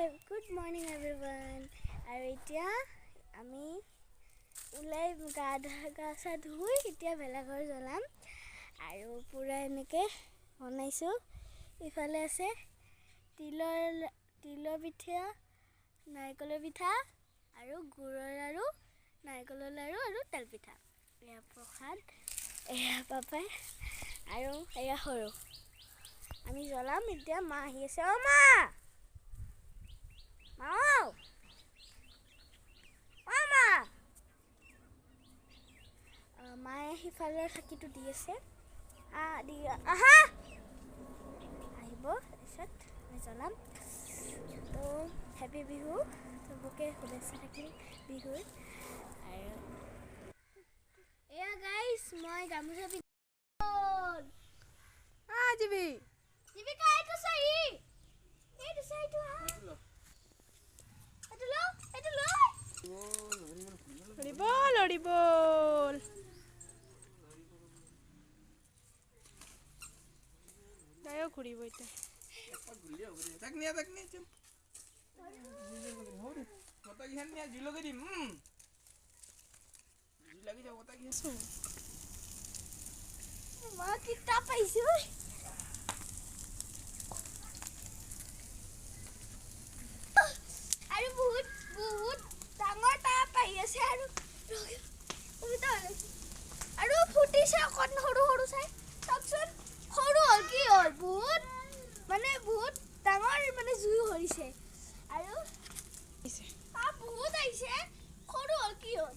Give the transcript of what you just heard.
Good morning everyone. আৰু এতিয়া আমি উলাই গা চা ধুই এতিয়া ভেলাঘৰ জ্বলাম আৰু পুৰা এনেকে বনাইছো। ইফালে আছে তিলৰ পিঠা, নাৰিকলৰ পিঠা আৰু গুৰৰ লাৰু, নাৰিকলৰ লাৰু আৰু তেল পিঠা। এয়া প্ৰসাদ, এয়া পাপাই আৰু এয়া সৰু। আমি জ্বলাম এতিয়া। মা আহি আছে। অ মা, মায়ে সিফালৰ চাকিটো দি আছে। আহা আহিব, তাৰপিছত আমি জ্বলাম। তো হেপী বিহু, চবকে শুভেচ্ছা থাকিল বিহুৰ। আৰু এয়া গাইছ, মই গামোচা ঘুৰিব এটা মা কিতাপ পাইছো আৰু বহুত ডাঙৰ তাপ আহি আছে আৰু ফুটিছে অকণ সৰু চাই। চাওকচোন সৰু হ'ল কি হ'ল, বহুত ডাঙৰ জুই ধৰিছে আৰু বহুত আহিছে, সৰু হ'ল কি হ'ল।